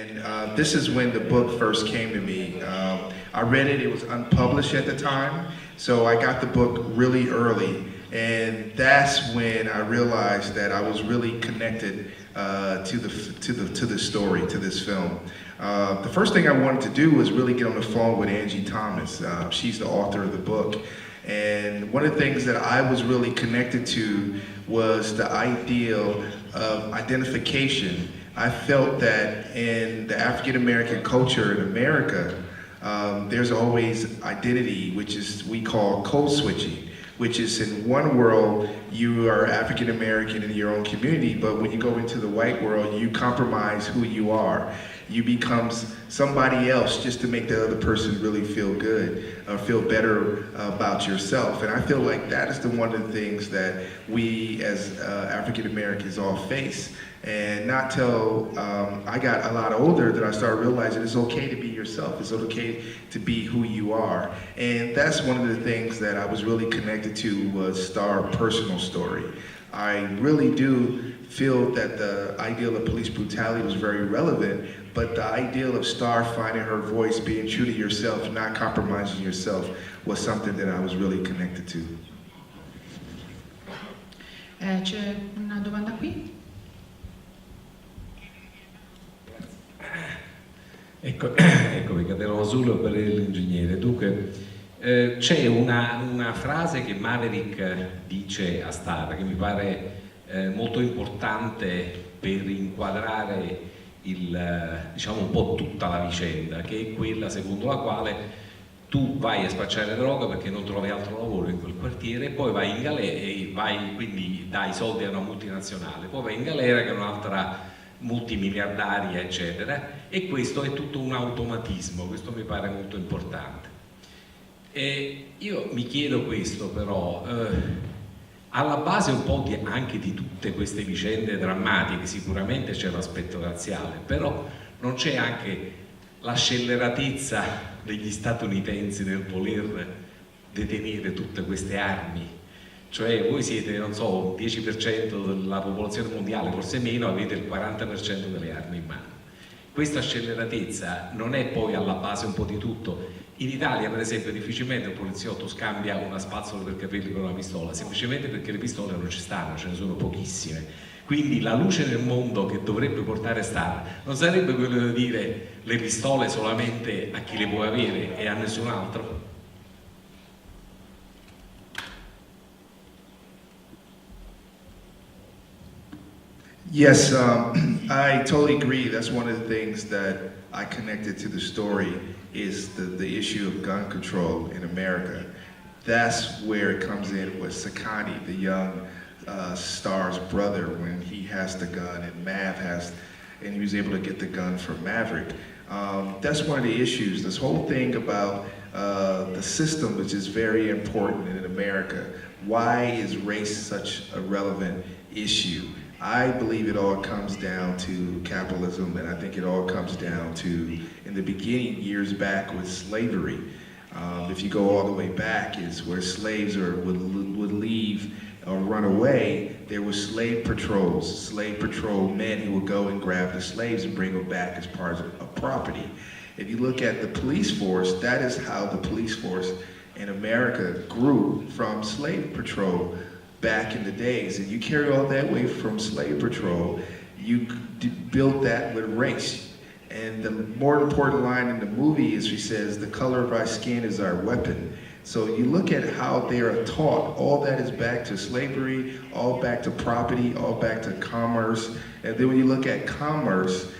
And this is when the book first came to me. I read it, it was unpublished at the time, so I got the book really early. And that's when I realized that I was really connected to the story, to this film. The first thing I wanted to do was really get on the phone with Angie Thomas. She's the author of the book. And one of the things that I was really connected to was the ideal of identification. I felt that in the African American culture in America, there's always identity, which is we call code switching, which is in one world you are African American in your own community, but when you go into the white world, you compromise who you are. You become somebody else just to make the other person really feel good or feel better about yourself. And I feel like that is one of the things that we as African Americans all face. And not till I got a lot older that I started realizing it's okay to be yourself. It's okay to be who you are. And that's one of the things that I was really connected to was Star's personal story. I really do feel that the ideal of police brutality was very relevant, but the ideal of Star finding her voice, being true to yourself, not compromising yourself, was something that I was really connected to. C'è una domanda qui? Ecco, Catero Azul per l'ingegnere. Dunque, c'è una frase che Maverick dice a Star che mi pare molto importante per inquadrare diciamo un po' tutta la vicenda, che è quella secondo la quale tu vai a spacciare droga perché non trovi altro lavoro in quel quartiere, poi vai in galera e quindi dai soldi a una multinazionale, poi vai in galera che è un'altra multimiliardaria, eccetera, e questo è tutto un automatismo. Questo mi pare molto importante. E io mi chiedo questo però, alla base un po' anche di tutte queste vicende drammatiche sicuramente c'è l'aspetto razziale, però non c'è anche la scelleratezza degli statunitensi nel voler detenere tutte queste armi. Cioè voi siete, non so, 10% della popolazione mondiale, forse meno, avete il 40% delle armi in mano. Questa scelleratezza non è poi alla base un po' di tutto. In Italia, per esempio, difficilmente un poliziotto scambia una spazzola per capelli con una pistola, semplicemente perché le pistole non ci stanno, ce ne sono pochissime. Quindi la luce nel mondo che dovrebbe portare Star non sarebbe quello di dire le pistole solamente a chi le può avere e a nessun altro? Yes, I totally agree. That's one of the things that I connected to the story is the issue of gun control in America. That's where it comes in with Sakani, the young Star's brother, when he has the gun and Mav and he was able to get the gun from Maverick. That's one of the issues. This whole thing about the system, which is very important in America. Why is race such a relevant issue? I believe it all comes down to capitalism, and I think it all comes down to, in the beginning, years back with slavery. If you go all the way back, is where slaves would leave or run away, there were slave patrols, slave patrol men who would go and grab the slaves and bring them back as part of property. If you look at the police force, that is how the police force in America grew from slave patrol back in the days. And you carry all that way from slave patrol, you built that with race. And the more important line in the movie is she says, the color of our skin is our weapon. So you look at how they are taught, all that is back to slavery, all back to property, all back to commerce. And then when you look at commerce,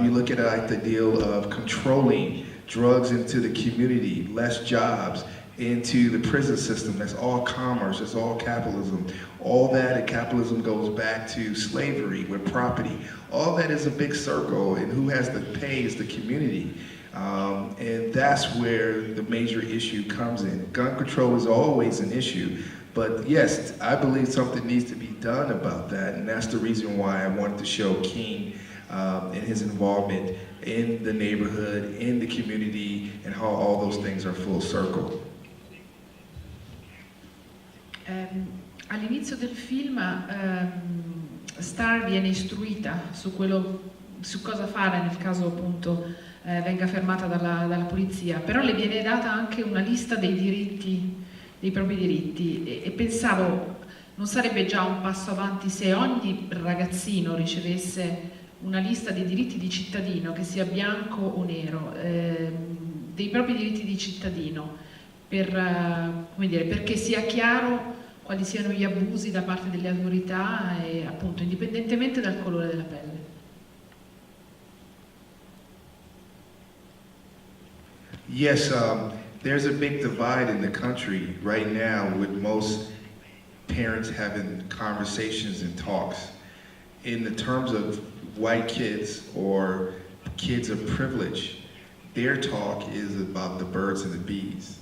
you look at like the deal of controlling drugs into the community, less jobs, into the prison system. That's all commerce, that's all capitalism. All that in capitalism goes back to slavery with property. All that is a big circle, and who has to pay is the community. And that's where the major issue comes in. Gun control is always an issue, but yes, I believe something needs to be done about that, and that's the reason why I wanted to show King and his involvement in the neighborhood, in the community, and how all those things are full circle. All'inizio del film Star viene istruita su quello su cosa fare nel caso appunto venga fermata dalla polizia, però le viene data anche una lista dei diritti, dei propri diritti, e pensavo non sarebbe già un passo avanti se ogni ragazzino ricevesse una lista dei diritti di cittadino, che sia bianco o nero, dei propri diritti di cittadino, come dire, perché sia chiaro quali siano gli abusi da parte delle autorità e appunto indipendentemente dal colore della pelle. Yes, there's a big divide in the country right now with most parents having conversations and talks in the terms of white kids or kids of privilege. Their talk is about the birds and the bees.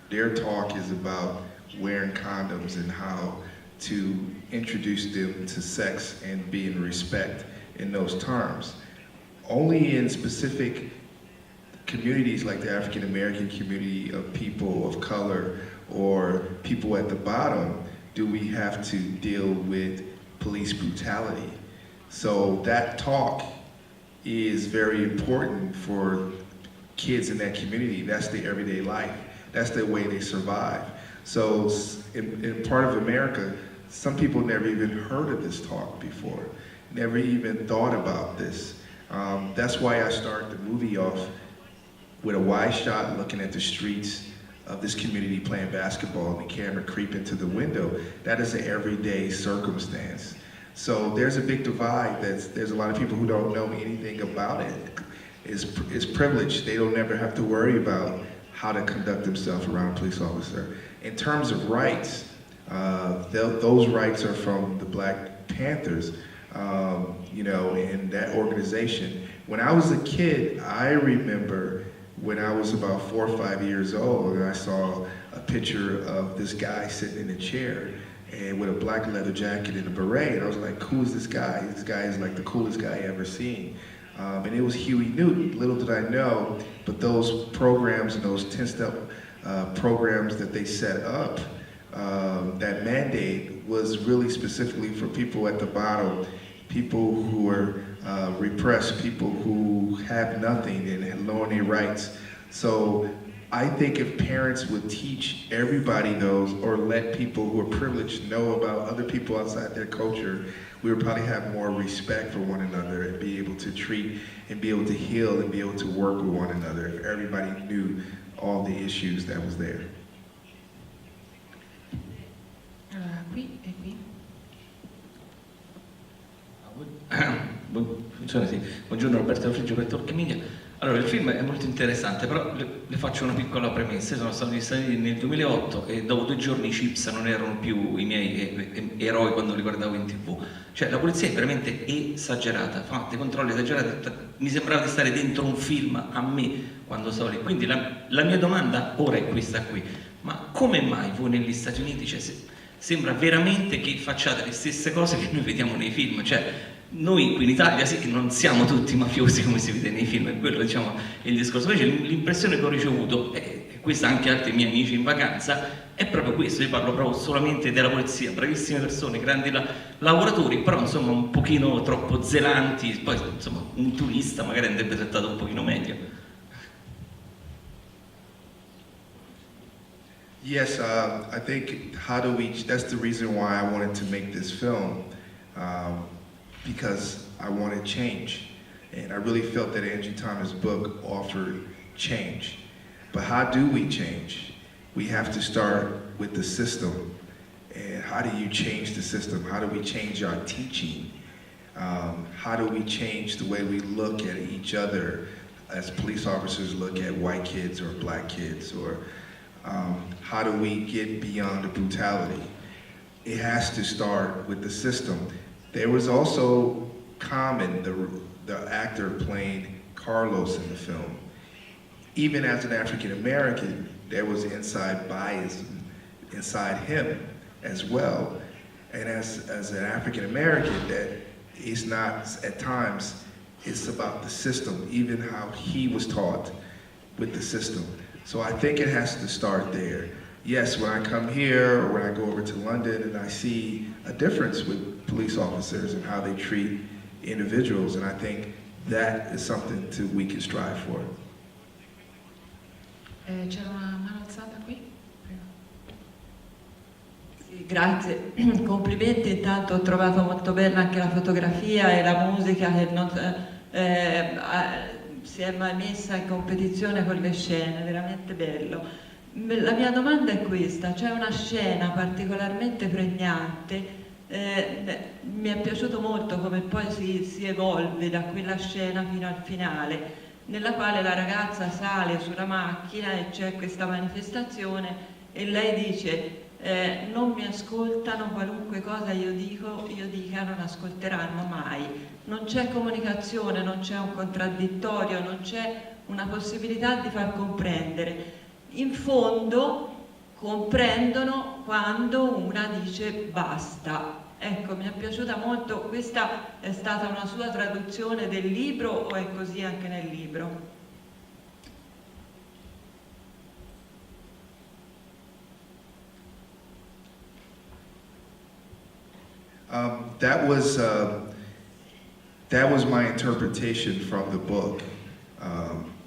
Their talk is about wearing condoms and how to introduce them to sex and be in respect in those terms. Only in specific communities like the African American community of people of color or people at the bottom do we have to deal with police brutality. So that talk is very important for kids in that community. That's their everyday life. That's the way they survive. So in part of America, some people never even heard of this talk before, never even thought about this. That's why I start the movie off with a wide shot looking at the streets of this community playing basketball and the camera creep into the window. That is an everyday circumstance. So there's a big divide. There's a lot of people who don't know anything about it. It's privilege. They don't ever have to worry about how to conduct themselves around a police officer. In terms of rights, those rights are from the Black Panthers, in that organization. When I was a kid, I remember when I was about 4 or 5 years old, and I saw a picture of this guy sitting in a chair and with a black leather jacket and a beret, and I was like, who is this guy? This guy is like the coolest guy I ever seen. And it was Huey Newton. Little did I know, but those programs and those 10-step programs that they set up, that mandate was really specifically for people at the bottom, people who were repressed, people who have nothing and knowing their rights. So I think if parents would teach everybody those or let people who are privileged know about other people outside their culture, we would probably have more respect for one another and be able to treat and be able to heal and be able to work with one another if everybody knew all the issues that was there. Qui e qui. Funziona sì. Buongiorno, Roberto Frigio per Talk Media. Allora, il film è molto interessante, però le faccio una piccola premessa. Io sono stato negli Stati Uniti nel 2008 e dopo 2 giorni i chips non erano più i miei eroi quando li guardavo in TV. Cioè, la polizia è veramente esagerata, fa dei controlli esagerati. Mi sembrava di stare dentro un film a me quando stavo lì. Quindi la mia domanda ora è questa qui. Ma come mai voi negli Stati Uniti, sembra veramente che facciate le stesse cose che noi vediamo nei film? Cioè, noi qui in Italia sì che non siamo tutti mafiosi come si vede nei film, è quello diciamo il discorso. Invece l'impressione che ho ricevuto, e questa anche altri miei amici in vacanza, è proprio questo. Io parlo proprio solamente della polizia, bravissime persone, grandi lavoratori, però insomma un pochino troppo zelanti. Poi insomma un turista magari andrebbe trattato un pochino meglio. Yes, I think that's the reason why I wanted to make this film, because I wanted change. And I really felt that Angie Thomas' book offered change. But how do we change? We have to start with the system. And how do you change the system? How do we change our teaching? How do we change the way we look at each other as police officers look at white kids or black kids? Or how do we get beyond the brutality? It has to start with the system. There was also Common, the actor playing Carlos in the film. Even as an African American, there was inside bias inside him as well. And as an African American, that is not, at times, it's about the system, even how he was taught with the system. So I think it has to start there. Yes, when I come here or when I go over to London and I see a difference with police officers and how they treat individuals, and I think that is something we can strive for. C'era una mano alzata qui? Prego. Sì, grazie, complimenti, intanto ho trovato molto bella anche la fotografia e la musica che non, si è mai messa in competizione con le scene, veramente bello. La mia domanda è questa: c'è una scena particolarmente pregnante, mi è piaciuto molto come poi si evolve da quella scena fino al finale, nella quale la ragazza sale sulla macchina e c'è questa manifestazione e lei dice non mi ascoltano, qualunque cosa io dica non ascolteranno mai. Non c'è comunicazione, non c'è un contraddittorio, non c'è una possibilità di far comprendere. In fondo comprendono quando una dice basta. Ecco, mi è piaciuta molto. Questa è stata una sua traduzione del libro o è così anche nel libro? That was my interpretation from the book,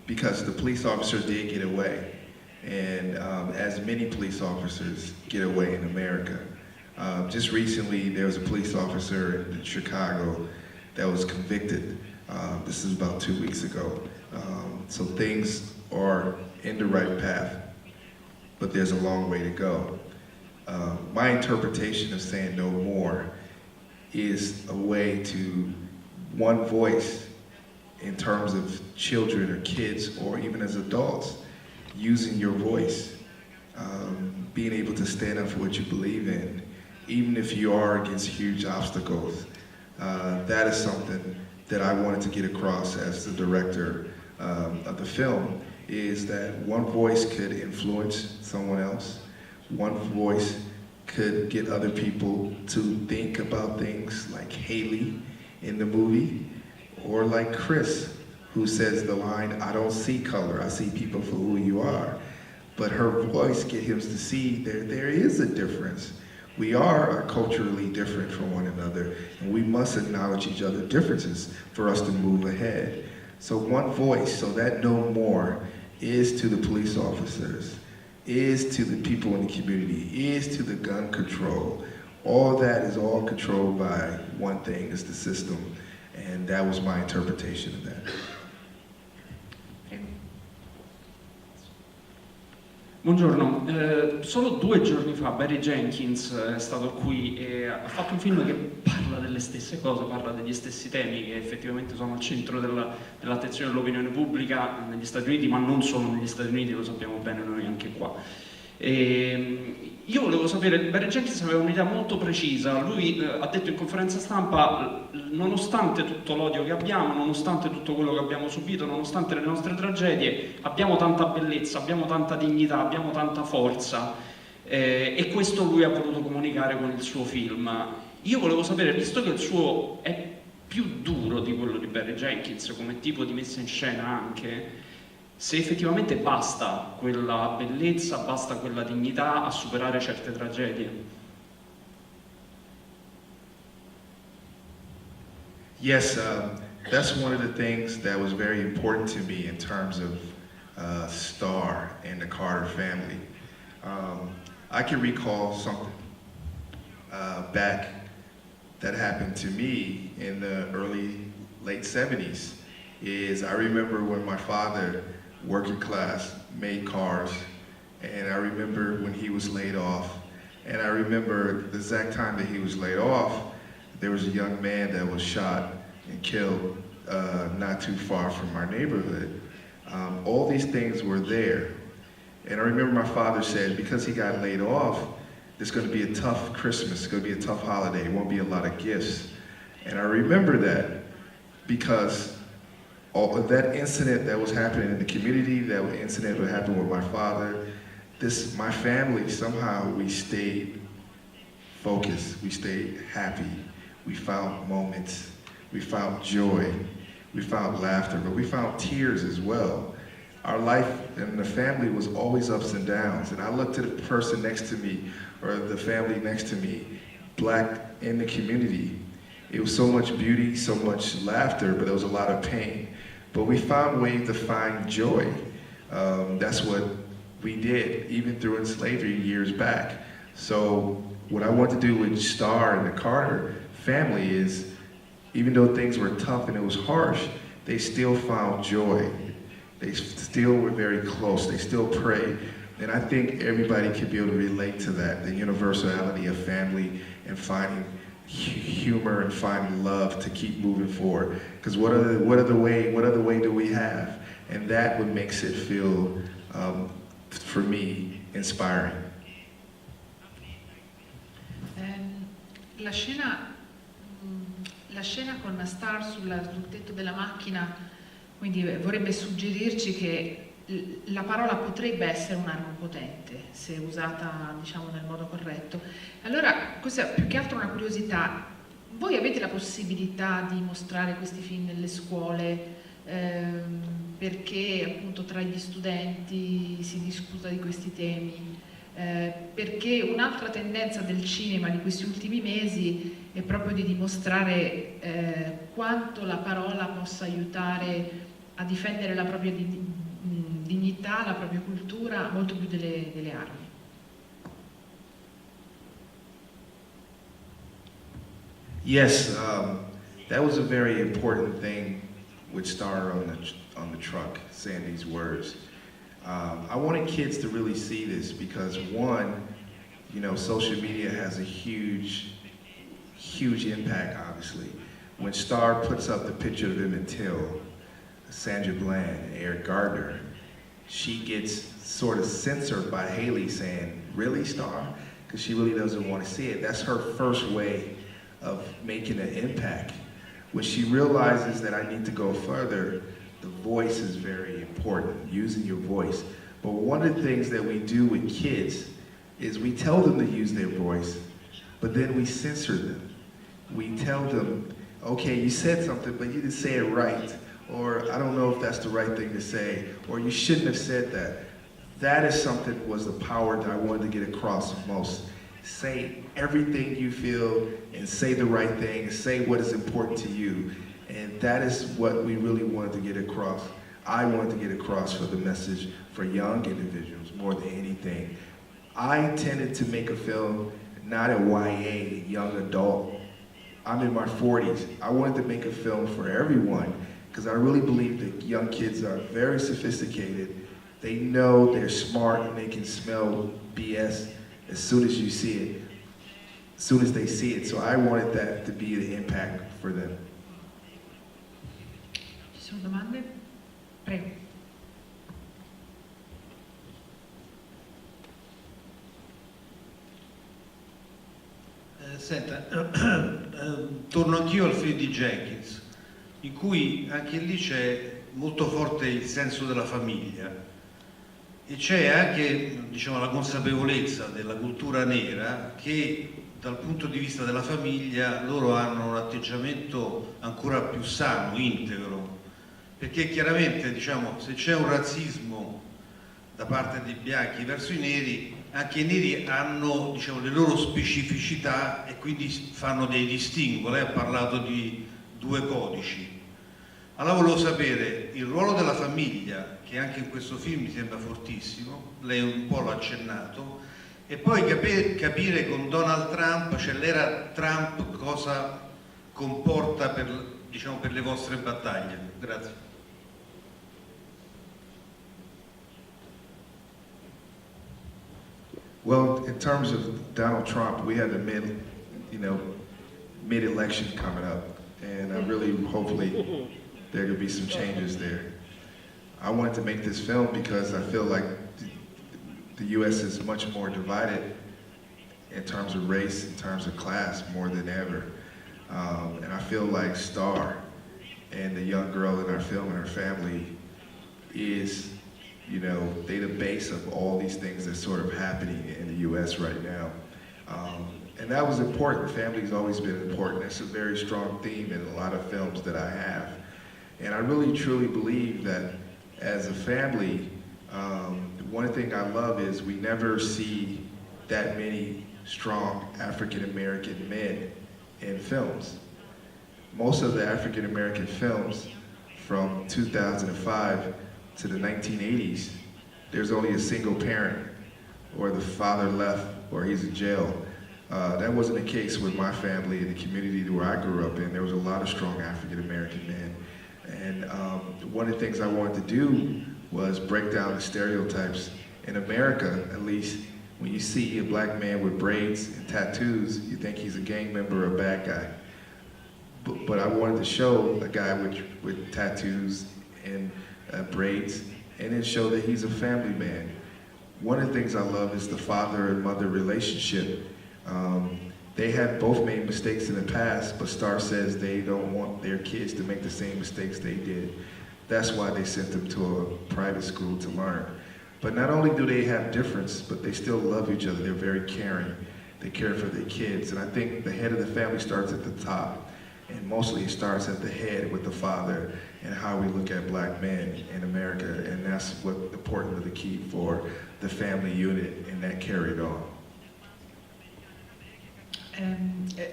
because the police officer did get away, and as many police officers get away in America. Just recently, there was a police officer in Chicago that was convicted. This is about 2 weeks ago. So things are in the right path, but there's a long way to go. My interpretation of saying no more is a way to one voice in terms of children or kids or even as adults, using your voice, being able to stand up for what you believe in, even if you are against huge obstacles. That is something that I wanted to get across as the director of the film, is that one voice could influence someone else, one voice could get other people to think about things like Haley in the movie, or like Chris, who says the line, "I don't see color, I see people for who you are." But her voice get him to see there is a difference. We are culturally different from one another, and we must acknowledge each other's differences for us to move ahead. So one voice, so that no more is to the police officers, is to the people in the community, is to the gun control. All that is all controlled by one thing, is the system. And that was my interpretation of that. Buongiorno, solo 2 giorni fa Barry Jenkins è stato qui e ha fatto un film che parla delle stesse cose, parla degli stessi temi che effettivamente sono al centro dell'attenzione dell'opinione pubblica negli Stati Uniti, ma non solo negli Stati Uniti, lo sappiamo bene noi anche qua. Io volevo sapere, Barry Jenkins aveva un'idea molto precisa, lui ha detto in conferenza stampa: nonostante tutto l'odio che abbiamo, nonostante tutto quello che abbiamo subito, nonostante le nostre tragedie, abbiamo tanta bellezza, abbiamo tanta dignità, abbiamo tanta forza, e questo lui ha voluto comunicare con il suo film. Io volevo sapere, visto che il suo è più duro di quello di Barry Jenkins come tipo di messa in scena anche, se effettivamente basta quella bellezza, basta quella dignità a superare certe tragedie. Yes, that's one of the things that was very important to me in terms of Star and the Carter family. I can recall something back that happened to me in the late 70s. I remember when my father, working class, made cars, and I remember when he was laid off, and I remember the exact time that he was laid off, there was a young man that was shot and killed not too far from our neighborhood. All these things were there, and I remember my father said, because he got laid off, it's going to be a tough Christmas, it's going to be a tough holiday, it won't be a lot of gifts. And I remember that because all of that incident that was happening in the community, that incident that happened with my father, my family, somehow we stayed focused, we stayed happy, we found moments, we found joy, we found laughter, but we found tears as well. Our life and the family was always ups and downs, and I looked at the person next to me, or the family next to me, black in the community, It was so much beauty, so much laughter, but there was a lot of pain. But we found ways to find joy. That's what we did, even through slavery years back. So what I want to do with Star and the Carter family is, even though things were tough and it was harsh, they still found joy. They still were very close. They still prayed. And I think everybody can be able to relate to that, the universality of family and finding humor and finding love to keep moving forward. Because what other way do we have? And that what makes it feel, for me, inspiring. La scena con Star sul tetto della macchina, quindi vorrebbe suggerirci che la parola potrebbe essere un'arma potente se usata, diciamo, nel modo corretto. Allora, questa è più che altro una curiosità. Voi avete la possibilità di mostrare questi film nelle scuole, perché appunto tra gli studenti si discuta di questi temi? Perché un'altra tendenza del cinema di questi ultimi mesi è proprio di dimostrare quanto la parola possa aiutare a difendere la propria dignità, la propria cultura, molto più delle armi. Yes, that was a very important thing with Star on the truck, saying these words. I wanted kids to really see this because, one, you know, social media has a huge impact, obviously. When Star puts up the picture of him and Till, Sandra Bland, Eric Gardner, she gets sort of censored by Haley saying, "Really, Star?" Because she really doesn't want to see it. That's her first way of making an impact. When she realizes that I need to go further, the voice is very important, using your voice. But one of the things that we do with kids is we tell them to use their voice, but then we censor them. We tell them, okay, you said something, but you didn't say it right, or I don't know if that's the right thing to say, or you shouldn't have said that. That is something was the power that I wanted to get across most. Say everything you feel and say the right thing, say what is important to you. And that is what we really wanted to get across. I wanted to get across for the message for young individuals more than anything. I intended to make a film, not a YA, young adult. I'm in my 40s. I wanted to make a film for everyone because I really believe that young kids are very sophisticated. They know they're smart and they can smell BS as soon as you see it, as soon as they see it. So I wanted that to be the impact for them. Ci sono domande? Prego. Senta, torno anch'io al film di Jenkins, in cui anche lì c'è molto forte il senso della famiglia e c'è anche, diciamo, la consapevolezza della cultura nera che dal punto di vista della famiglia loro hanno un atteggiamento ancora più sano, integro, perché chiaramente, diciamo, se c'è un razzismo da parte dei bianchi verso i neri, anche i neri hanno, diciamo, le loro specificità e quindi fanno dei distinguo. Lei ha parlato di 2 codici. Allora volevo sapere il ruolo della famiglia, che anche in questo film mi sembra fortissimo, lei un po' l'ha accennato, e poi capire con Donald Trump, cioè l'era Trump, cosa comporta per, diciamo, per le vostre battaglie. Grazie. Well, in terms of Donald Trump, we have the mid-election coming up, and hopefully, there could be some changes there. I wanted to make this film because I feel like the U.S. is much more divided in terms of race, in terms of class, more than ever. And I feel like Star and the young girl in our film and her family is, you know, they're the base of all these things that's sort of happening in the U.S. right now. And that was important. Family's always been important. That's a very strong theme in a lot of films that I have. And I really, truly believe that as a family, one thing I love is we never see that many strong African-American men in films. most of the African American films from 2005 to the 1980s, there's only a single parent, or the father left, or he's in jail. That wasn't the case with my family and the community where I grew up in. There was a lot of strong African American men. And one of the things I wanted to do was break down the stereotypes. In America, at least, when you see a black man with braids and tattoos, you think he's a gang member or a bad guy. But I wanted to show a guy with tattoos and braids, and then show that he's a family man. One of the things I love is the father and mother relationship. They have both made mistakes in the past, but Star says they don't want their kids to make the same mistakes they did. That's why they sent them to a private school to learn. But not only do they have difference, but they still love each other. They're very caring. They care for their kids. And I think the head of the family starts at the top. And mostly it starts at the head with the father and how we look at black men in America. And that's what important to keep for the family unit, and that carried on.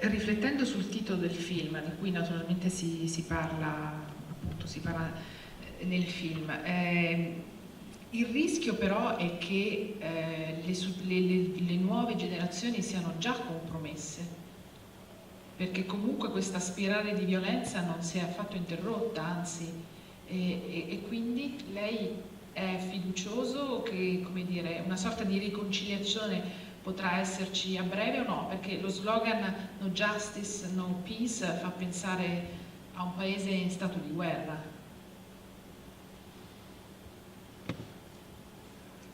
Riflettendo sul titolo del film, di cui naturalmente si parla, appunto, si parla nel film, il rischio però è che le nuove generazioni siano già compromesse, perché comunque questa spirale di violenza non si è affatto interrotta, anzi, e quindi lei è fiducioso che, come dire, una sorta di riconciliazione potrà esserci a breve o no? Perché lo slogan "No justice, no peace" fa pensare a un paese in stato di guerra.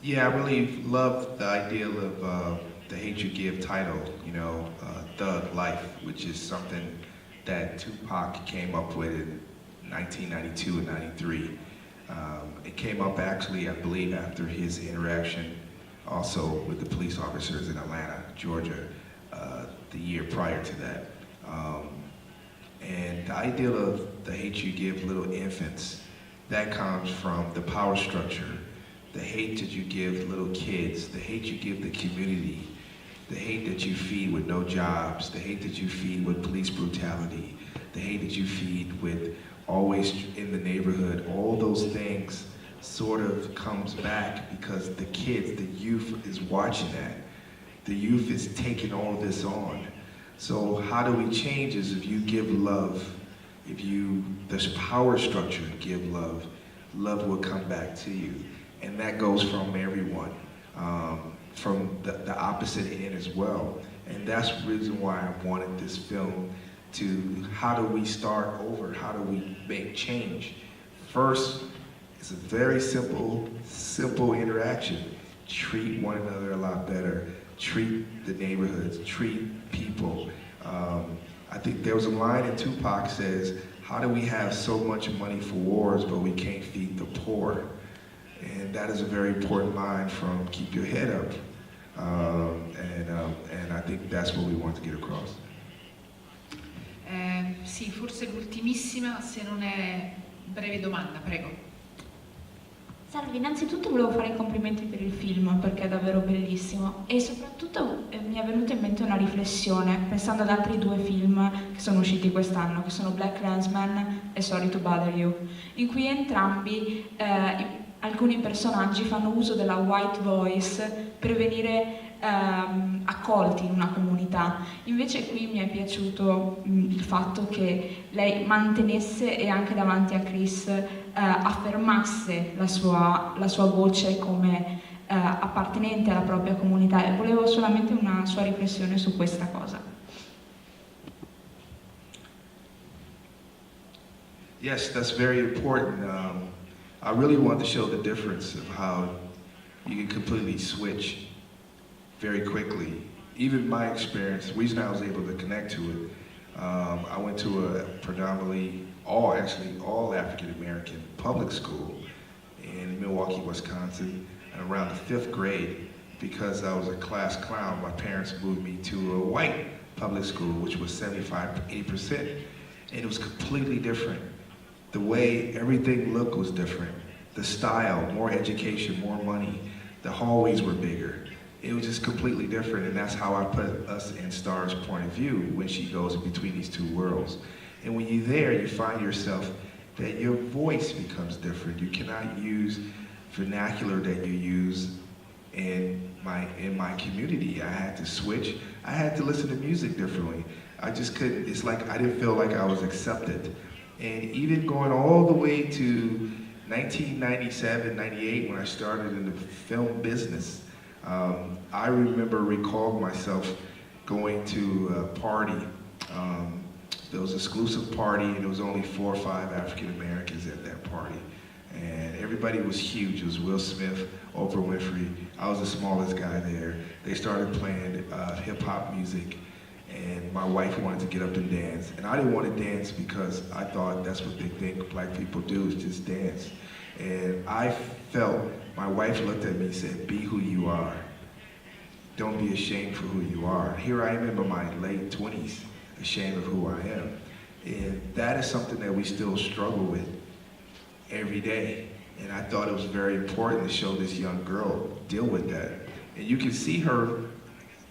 Yeah, I really love the idea of the Hate You Give title, you know, Thug Life, which is something that Tupac came up with in 1992 and 93. It came up actually, I believe, after his interaction also with the police officers in Atlanta, Georgia, the year prior to that. And the idea of the hate you give little infants, that comes from the power structure. The hate that you give little kids, the hate you give the community, the hate that you feed with no jobs, the hate that you feed with police brutality, the hate that you feed with always in the neighborhood, all those things sort of comes back because the kids, the youth is watching that. The youth is taking all of this on. So how do we change is if you give love, there's power structure to give love, love will come back to you. And that goes from everyone, from the opposite end as well. And that's the reason why I wanted this film to, how do we start over? How do we make change? First, it's a very simple interaction. Treat one another a lot better. Treat the neighborhoods, treat people. I think there was a line in Tupac says, how do we have so much money for wars, but we can't feed the poor? And that is a very important line from Keep Your Head Up. And I think that's what we want to get across. Sì, forse l'ultimissima, se non è breve domanda, prego. Salve, innanzitutto volevo fare i complimenti per il film perché è davvero bellissimo e soprattutto mi è venuta in mente una riflessione pensando ad altri due film che sono usciti quest'anno, che sono Black Klansman e Sorry to Bother You, in cui entrambi alcuni personaggi fanno uso della white voice per venire accolti in una comunità. Invece qui mi è piaciuto il fatto che lei mantenesse e anche davanti a Chris affermasse la sua voce come appartenente alla propria comunità, e volevo solamente una sua riflessione su questa cosa. Yes, that's very important. I really want to show the difference of how you can completely switch very quickly. Even my experience, the reason I was able to connect to it, I went to a predominantly all African American public school in Milwaukee, Wisconsin, and around the 5th grade, because I was a class clown, my parents moved me to a white public school, which was 75–80%, and it was completely different. The way everything looked was different. The style, more education, more money. The hallways were bigger. It was just completely different, and that's how I put us in Star's point of view when she goes in between these two worlds. And when you're there, you find yourself that your voice becomes different. You cannot use vernacular that you use in my community. I had to switch. I had to listen to music differently. I just couldn't, it's like I didn't feel like I was accepted. And even going all the way to 1997, 98, when I started in the film business, I recalled myself going to a party. There was an exclusive party, and there was only 4 or 5 African Americans at that party. And everybody was huge. It was Will Smith, Oprah Winfrey. I was the smallest guy there. They started playing hip hop music, and my wife wanted to get up and dance. And I didn't want to dance because I thought that's what they think black people do, is just dance. And I felt, my wife looked at me and said, be who you are. Don't be ashamed for who you are. Here I am in my late 20s, ashamed of who I am. And that is something that we still struggle with every day. And I thought it was very important to show this young girl deal with that. And you can see her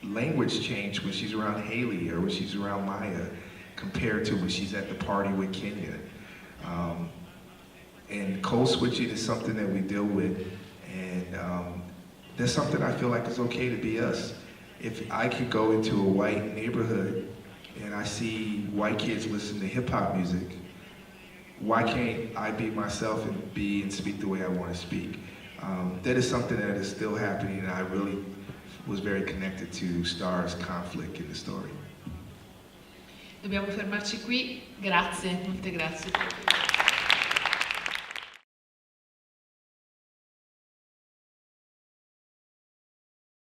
language change when she's around Haley or when she's around Maya compared to when she's at the party with Kenya. And code switching is something that we deal with. And that's something I feel like is okay to be us. If I could go into a white neighborhood and I see white kids listen to hip hop music, why can't I be myself and speak the way I want to speak? That is something that is still happening, and I really was very connected to Star's conflict in the story. Dobbiamo fermarci qui, grazie, molte grazie.